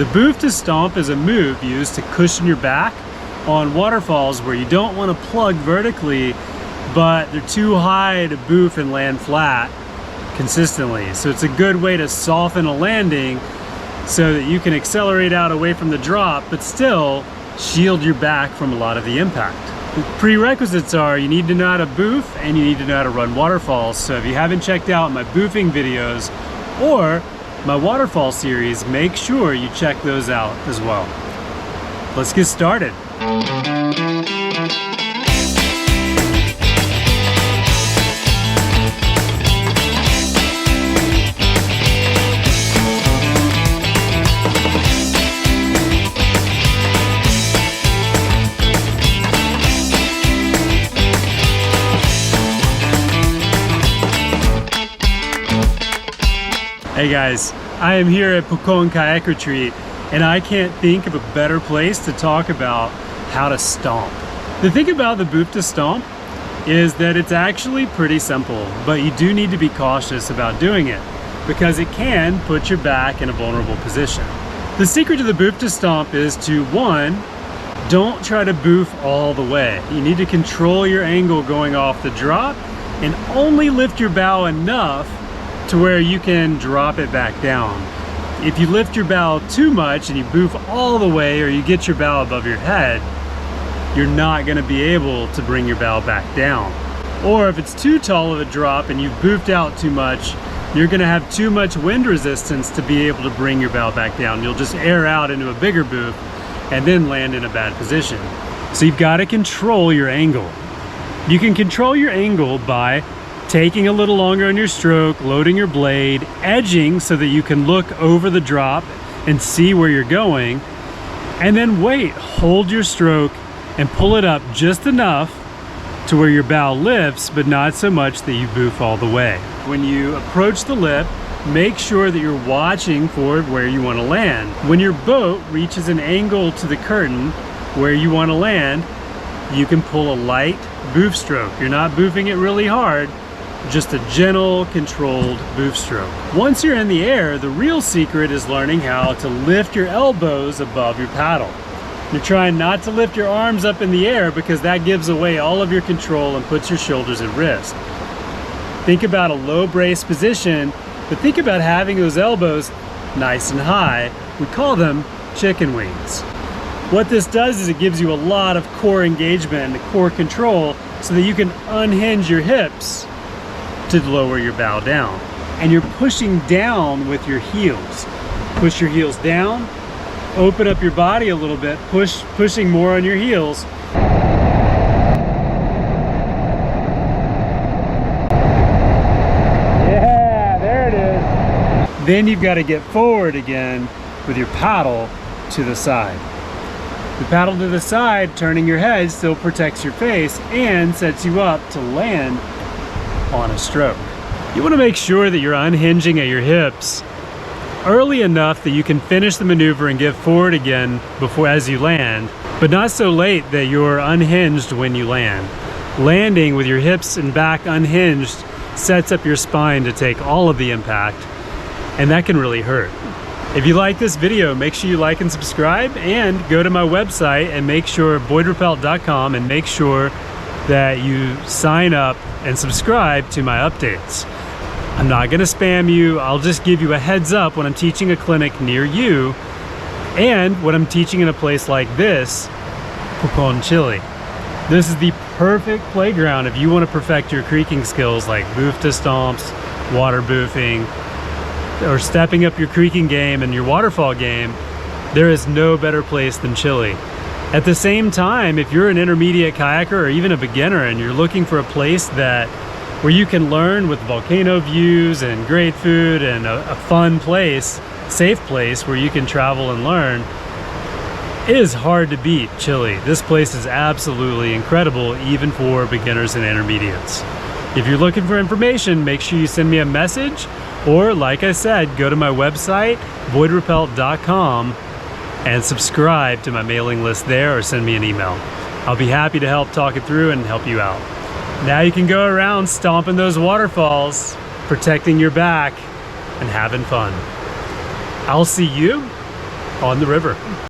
The boof to stomp is a move used to cushion your back on waterfalls where you don't want to plug vertically, but they're too high to boof and land flat consistently. So it's a good way to soften a landing so that you can accelerate out away from the drop, but still shield your back from a lot of the impact. The prerequisites are you need to know how to boof and you need to know how to run waterfalls. So if you haven't checked out my boofing videos or my waterfall series, make sure you check those out as well. Let's get started. Hey guys, I am here at Pucón Kayak Retreat, and I can't think of a better place to talk about how to stomp. The thing about the boof to stomp is that it's actually pretty simple, but you do need to be cautious about doing it because it can put your back in a vulnerable position. The secret to the boof to stomp is to, one, don't try to boof all the way. You need to control your angle going off the drop and only lift your bow enough to where you can drop it back down. If you lift your bow too much and you boof all the way, or you get your bow above your head, you're not going to be able to bring your bow back down. Or if it's too tall of a drop and you've boofed out too much, you're going to have too much wind resistance to be able to bring your bow back down. You'll just air out into a bigger boof and then land in a bad position. So you've got to control your angle. You can control your angle by taking a little longer on your stroke, loading your blade, edging so that you can look over the drop and see where you're going, and then wait, hold your stroke and pull it up just enough to where your bow lifts, but not so much that you boof all the way. When you approach the lip, make sure that you're watching for where you want to land. When your boat reaches an angle to the curtain where you want to land, you can pull a light boof stroke. You're not boofing it really hard, just a gentle, controlled boof stroke. Once you're in the air, the real secret is learning how to lift your elbows above your paddle. You're trying not to lift your arms up in the air because that gives away all of your control and puts your shoulders at risk. Think about a low brace position, but think about having those elbows nice and high. We call them chicken wings. What this does is it gives you a lot of core engagement and core control so that you can unhinge your hips to lower your bow down. And you're pushing down with your heels. Push your heels down, open up your body a little bit, pushing more on your heels. Yeah, there it is. Then you've got to get forward again with your paddle to the side. The paddle to the side, turning your head, still protects your face and sets you up to land on a stroke. You want to make sure that you're unhinging at your hips early enough that you can finish the maneuver and get forward again as you land, but not so late that you're unhinged when you land. Landing with your hips and back unhinged sets up your spine to take all of the impact, and that can really hurt. If you like this video, make sure you like and subscribe, and go to my website and make sure, boydruppelt.com, and make sure that you sign up and subscribe to my updates. I'm not going to spam you. I'll just give you a heads up when I'm teaching a clinic near you and when I'm teaching in a place like this, Pucón, Chile. This is the perfect playground if you want to perfect your creeking skills like boof to stomps, water boofing, or stepping up your creeking game and your waterfall game. There is no better place than Chile. At the same time, if you're an intermediate kayaker or even a beginner and you're looking for a place where you can learn with volcano views and great food and a fun place, safe place where you can travel and learn, it is hard to beat Chile. This place is absolutely incredible, even for beginners and intermediates. If you're looking for information, make sure you send me a message, or like I said, go to my website, boydruppelt.com, and subscribe to my mailing list there, or send me an email. I'll be happy to help talk it through and help you out. Now you can go around stomping those waterfalls, protecting your back, and having fun. I'll see you on the river.